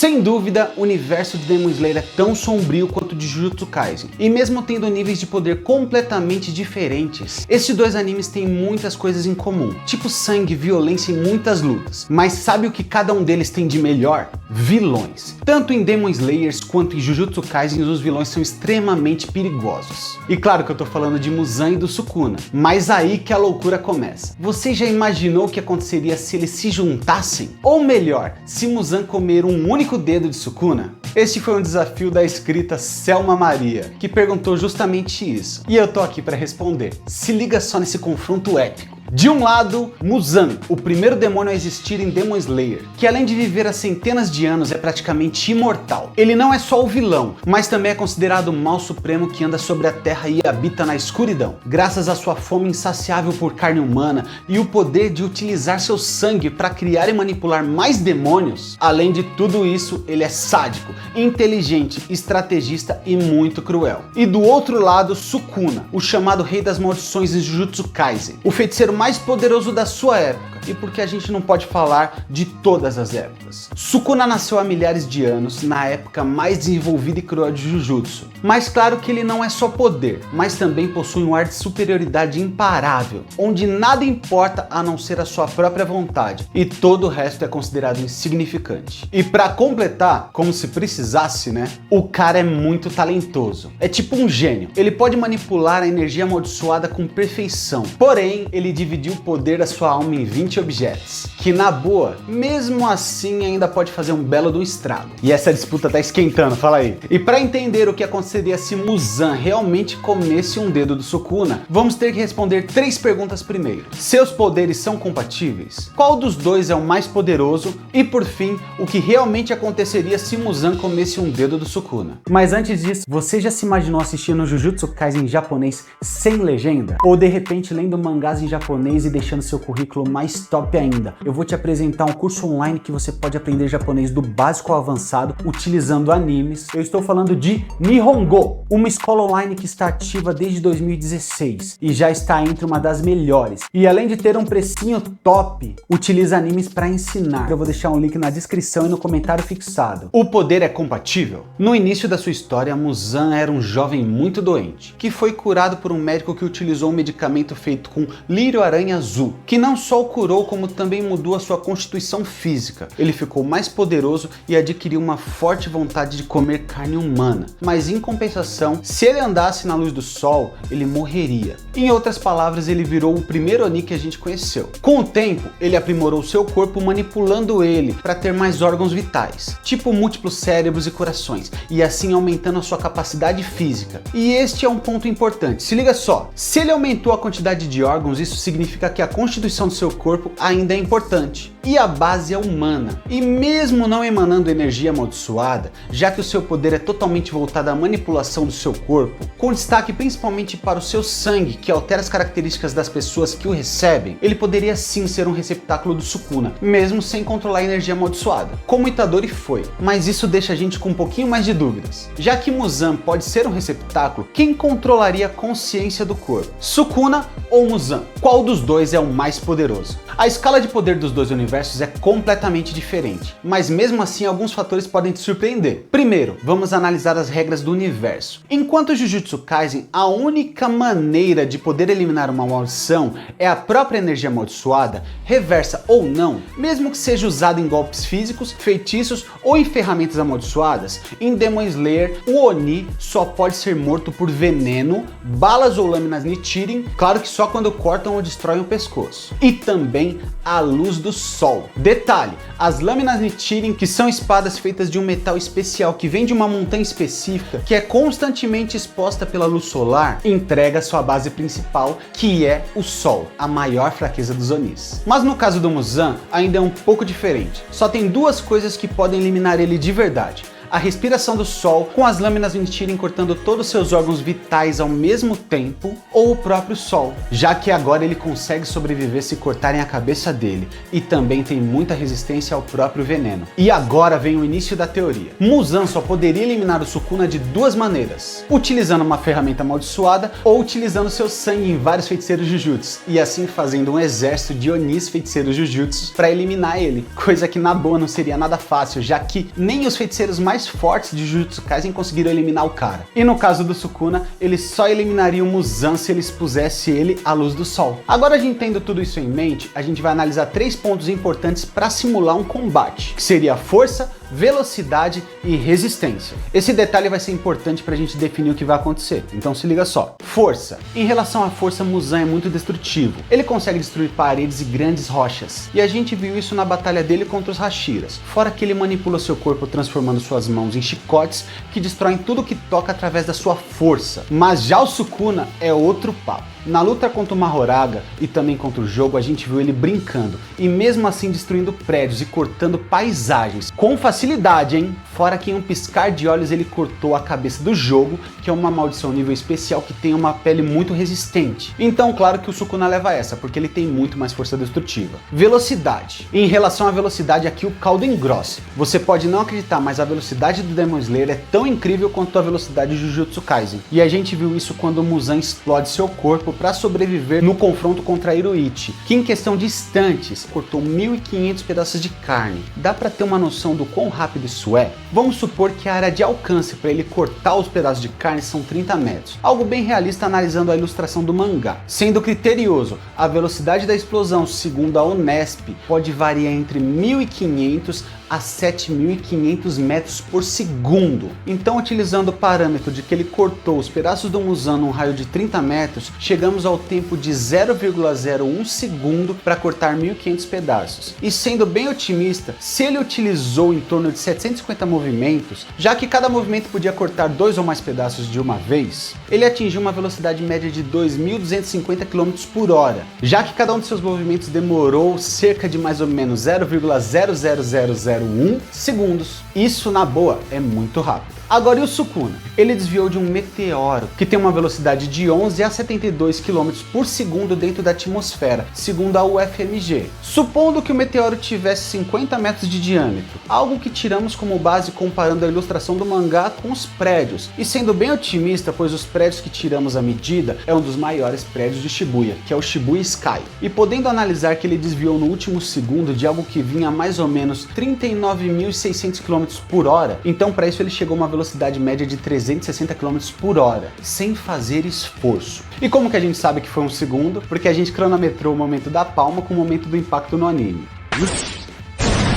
Sem dúvida, o universo de Demon Slayer é tão sombrio quanto o de Jujutsu Kaisen, e mesmo tendo níveis de poder completamente diferentes, esses dois animes têm muitas coisas em comum, tipo sangue, violência e muitas lutas. Mas sabe o que cada um deles tem de melhor? Vilões. Tanto em Demon Slayers quanto em Jujutsu Kaisen, os vilões são extremamente perigosos. E claro que eu tô falando de Muzan e do Sukuna, mas aí que a loucura começa. Você já imaginou o que aconteceria se eles se juntassem? Ou melhor, se Muzan comer um único dedo de Sukuna? Este foi um desafio da escrita Selma Maria, que perguntou justamente isso. E eu tô aqui para responder. Se liga só nesse confronto épico. De um lado, Muzan, o primeiro demônio a existir em Demon Slayer, que além de viver há centenas de anos é praticamente imortal. Ele não é só o vilão, mas também é considerado o mal supremo que anda sobre a terra e habita na escuridão. Graças à sua fome insaciável por carne humana e o poder de utilizar seu sangue para criar e manipular mais demônios, além de tudo isso, ele é sádico, inteligente, estrategista e muito cruel. E do outro lado, Sukuna, o chamado Rei das Maldições em Jujutsu Kaisen, o feiticeiro mais poderoso da sua época, e porque a gente não pode falar de todas as épocas. Sukuna nasceu há milhares de anos, na época mais desenvolvida e cruel de Jujutsu. Mas claro que ele não é só poder, mas também possui um ar de superioridade imparável, onde nada importa a não ser a sua própria vontade, e todo o resto é considerado insignificante. E pra completar, como se precisasse, né? O cara é muito talentoso. É tipo um gênio. Ele pode manipular a energia amaldiçoada com perfeição. Porém, ele dividiu o poder da sua alma em 20 objetos, que na boa, mesmo assim ainda pode fazer um belo do estrago. E essa disputa tá esquentando, fala aí. E para entender o que aconteceria se Muzan realmente comesse um dedo do Sukuna, vamos ter que responder 3 perguntas primeiro. Seus poderes são compatíveis? Qual dos dois é o mais poderoso? E por fim, o que realmente aconteceria se Muzan comesse um dedo do Sukuna? Mas antes disso, você já se imaginou assistindo Jujutsu Kaisen em japonês sem legenda? Ou de repente lendo mangás em japonês e deixando seu currículo mais top ainda? Eu vou te apresentar um curso online que você pode aprender japonês do básico ao avançado utilizando animes. Eu estou falando de Nihongo, uma escola online que está ativa desde 2016 e já está entre uma das melhores. E além de ter um precinho top, utiliza animes para ensinar. Eu vou deixar um link na descrição e no comentário fixado. O poder é compatível? No início da sua história, Muzan era um jovem muito doente, que foi curado por um médico que utilizou um medicamento feito com lírio-aranha azul, que não só o curou, como também mudou a sua constituição física. Ele ficou mais poderoso e adquiriu uma forte vontade de comer carne humana. Mas em compensação, se ele andasse na luz do sol, ele morreria. Em outras palavras, ele virou o primeiro Oni que a gente conheceu. Com o tempo, ele aprimorou seu corpo manipulando ele para ter mais órgãos vitais, tipo múltiplos cérebros e corações, e assim aumentando a sua capacidade física. E este é um ponto importante. Se liga só, se ele aumentou a quantidade de órgãos, isso significa que a constituição do seu corpo ainda é importante. E a base é humana. E mesmo não emanando energia amaldiçoada, já que o seu poder é totalmente voltado à manipulação do seu corpo, com destaque principalmente para o seu sangue, que altera as características das pessoas que o recebem, ele poderia sim ser um receptáculo do Sukuna, mesmo sem controlar a energia amaldiçoada, como Itadori foi. Mas isso deixa a gente com um pouquinho mais de dúvidas. Já que Muzan pode ser um receptáculo, quem controlaria a consciência do corpo? Sukuna ou Muzan? Qual dos dois é o mais poderoso? A escala de poder dos dois universos é completamente diferente, mas mesmo assim alguns fatores podem te surpreender. Primeiro, vamos analisar as regras do universo. Enquanto Jujutsu Kaisen, a única maneira de poder eliminar uma maldição é a própria energia amaldiçoada, reversa ou não, mesmo que seja usada em golpes físicos, feitiços ou em ferramentas amaldiçoadas, em Demon Slayer, o Oni só pode ser morto por veneno, balas ou lâminas Nichiren, claro que só quando cortam ou destroem o pescoço. E também a luz do sol. Detalhe, as lâminas Nichiren, que são espadas feitas de um metal especial que vem de uma montanha específica, que é constantemente exposta pela luz solar, entrega sua base principal, que é o sol, a maior fraqueza dos Onis. Mas no caso do Muzan, ainda é um pouco diferente. Só tem 2 coisas que podem eliminar ele de verdade: a respiração do sol, com as lâminas mentirem cortando todos os seus órgãos vitais ao mesmo tempo, ou o próprio sol, já que agora ele consegue sobreviver se cortarem a cabeça dele, e também tem muita resistência ao próprio veneno. E agora vem o início da teoria. Muzan só poderia eliminar o Sukuna de duas maneiras: utilizando uma ferramenta amaldiçoada ou utilizando seu sangue em vários feiticeiros Jujutsu, e assim fazendo um exército de Onis feiticeiros Jujutsu para eliminar ele, coisa que na boa não seria nada fácil, já que nem os feiticeiros mais fortes de Jujutsu Kaisen conseguiram eliminar o cara. E no caso do Sukuna, ele só eliminaria o Muzan se ele expusesse ele à luz do sol. Agora, a gente tendo tudo isso em mente, a gente vai analisar 3 pontos importantes para simular um combate, que seria força, velocidade e resistência. Esse detalhe vai ser importante para a gente definir o que vai acontecer, então se liga só. Força. Em relação à força, Muzan é muito destrutivo. Ele consegue destruir paredes e grandes rochas, e a gente viu isso na batalha dele contra os Hashiras, fora que ele manipula seu corpo transformando suas mãos em chicotes que destroem tudo que toca através da sua força. Mas já o Sukuna é outro papo. Na luta contra o Mahoraga e também contra o jogo, a gente viu ele brincando e mesmo assim destruindo prédios e cortando paisagens com facilidade, hein? Fora que em um piscar de olhos ele cortou a cabeça do jogo, que é uma maldição nível especial que tem uma pele muito resistente. Então claro que o Sukuna leva essa, porque ele tem muito mais força destrutiva. Velocidade. Em relação à velocidade, aqui o caldo engrossa. Você pode não acreditar, mas a velocidade do Demon Slayer é tão incrível quanto a velocidade de Jujutsu Kaisen. E a gente viu isso quando o Muzan explode seu corpo para sobreviver no confronto contra Iruichi, que em questão de instantes cortou 1.500 pedaços de carne. Dá para ter uma noção do quão rápido isso é? Vamos supor que a área de alcance para ele cortar os pedaços de carne são 30 metros, algo bem realista analisando a ilustração do mangá. Sendo criterioso, a velocidade da explosão, segundo a Unesp, pode variar entre 1.500 a 7.500 metros por segundo. Então, utilizando o parâmetro de que ele cortou os pedaços do Muzan num raio de 30 metros, chegamos ao tempo de 0,01 segundo para cortar 1.500 pedaços. E sendo bem otimista, se ele utilizou em torno de 750 movimentos, já que cada movimento podia cortar 2 ou mais pedaços de uma vez, ele atingiu uma velocidade média de 2.250 km por hora, já que cada um de seus movimentos demorou cerca de mais ou menos 0,00001 segundos. Isso na boa é muito rápido. Agora, e o Sukuna? Ele desviou de um meteoro que tem uma velocidade de 11 a 72 km por segundo dentro da atmosfera, segundo a UFMG. Supondo que o meteoro tivesse 50 metros de diâmetro, algo que tiramos como base comparando a ilustração do mangá com os prédios, e sendo bem otimista, pois os prédios que tiramos a medida é um dos maiores prédios de Shibuya, que é o Shibuya Sky, e podendo analisar que ele desviou no último segundo de algo que vinha a mais ou menos 39.600 km por hora, então para isso ele chegou a uma velocidade média de 360 km por hora, sem fazer esforço. E como que a gente sabe que foi um segundo? Porque a gente cronometrou o momento da palma com o momento do impacto no anime.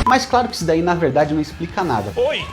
Mas claro que isso daí na verdade não explica nada. Oi!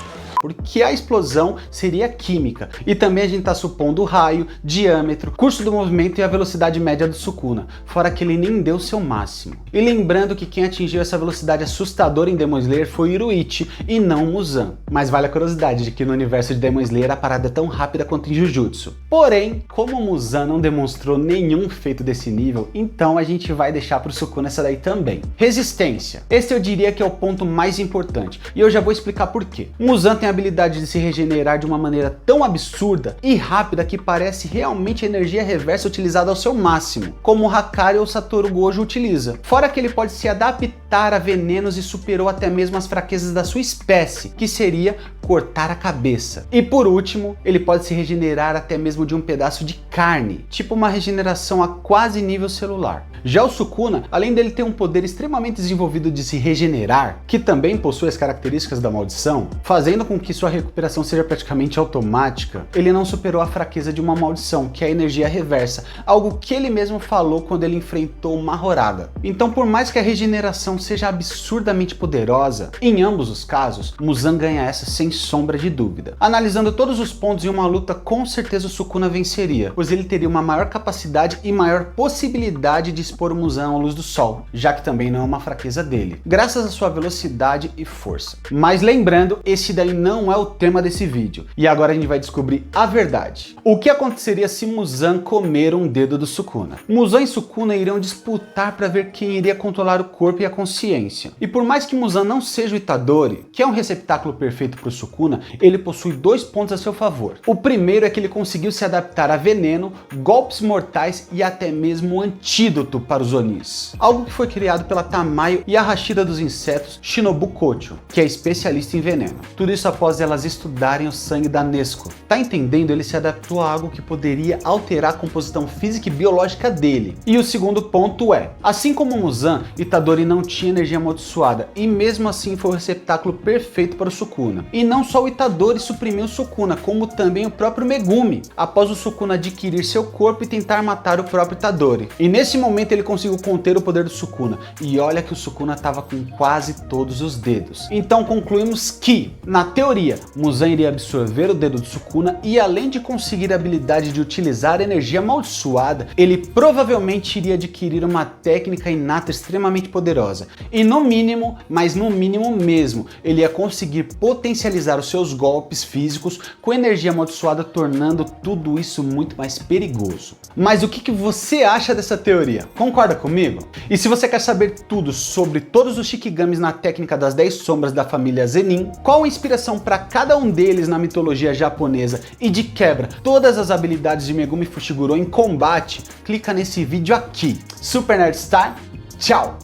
Porque a explosão seria química, e também a gente está supondo o raio, diâmetro, curso do movimento e a velocidade média do Sukuna, fora que ele nem deu seu máximo. E lembrando que quem atingiu essa velocidade assustadora em Demon Slayer foi Iruichi e não Muzan. Mas vale a curiosidade de que no universo de Demon Slayer a parada é tão rápida quanto em Jujutsu. Porém, como o Muzan não demonstrou nenhum feito desse nível, então a gente vai deixar pro Sukuna essa daí também. Resistência. Esse eu diria que é o ponto mais importante, e eu já vou explicar por quê. Muzan tem a habilidade de se regenerar de uma maneira tão absurda e rápida que parece realmente a energia reversa utilizada ao seu máximo, como o Hakari ou Satoru Gojo utiliza. Fora que ele pode se adaptar a venenos e superou até mesmo as fraquezas da sua espécie, que seria cortar a cabeça. E por último, ele pode se regenerar até mesmo de um pedaço de carne, tipo uma regeneração a quase nível celular. Já o Sukuna, além dele ter um poder extremamente desenvolvido de se regenerar, que também possui as características da maldição, fazendo com que sua recuperação seja praticamente automática, ele não superou a fraqueza de uma maldição, que é a energia reversa, algo que ele mesmo falou quando ele enfrentou o Mahoraga. Então, por mais que a regeneração seja absurdamente poderosa, em ambos os casos, Muzan ganha essa sem sombra de dúvida. Analisando todos os pontos em uma luta, com certeza o Sukuna venceria, pois ele teria uma maior capacidade e maior possibilidade de expor o Muzan à luz do sol, já que também não é uma fraqueza dele, graças à sua velocidade e força. Mas lembrando, esse daí não é o tema desse vídeo, e agora a gente vai descobrir a verdade. O que aconteceria se Muzan comer um dedo do Sukuna? Muzan e Sukuna irão disputar para ver quem iria controlar o corpo e a consciência. E por mais que Muzan não seja o Itadori, que é um receptáculo perfeito para o Sukuna, ele possui 2 pontos a seu favor. O primeiro é que ele conseguiu se adaptar a veneno, golpes mortais e até mesmo um antídoto para os Onis. Algo que foi criado pela Tamayo e a Hashira dos insetos, Shinobu Kocho, que é especialista em veneno. Tudo isso após elas estudarem o sangue da Nezuko. Tá entendendo? Ele se adaptou a algo que poderia alterar a composição física e biológica dele. E o segundo ponto é, assim como Muzan, Itadori não tinha energia amaldiçoada e mesmo assim foi o receptáculo perfeito para o Sukuna. E não só o Itadori suprimiu o Sukuna, como também o próprio Megumi, após o Sukuna adquirir seu corpo e tentar matar o próprio Itadori. E nesse momento ele conseguiu conter o poder do Sukuna, e olha que o Sukuna estava com quase todos os dedos. Então concluímos que, na teoria, Muzan iria absorver o dedo do Sukuna e além de conseguir a habilidade de utilizar a energia amaldiçoada, ele provavelmente iria adquirir uma técnica inata extremamente poderosa. E no mínimo, mas no mínimo mesmo, ele ia conseguir potencializar os seus golpes físicos com energia amaldiçoada, tornando tudo isso muito mais perigoso. Mas o que você acha dessa teoria? Concorda comigo? E se você quer saber tudo sobre todos os Shikigamis na técnica das 10 sombras da família Zenin, qual a inspiração para cada um deles na mitologia japonesa e de quebra todas as habilidades de Megumi Fushiguro em combate, clica nesse vídeo aqui. Super Nerd Star, tchau!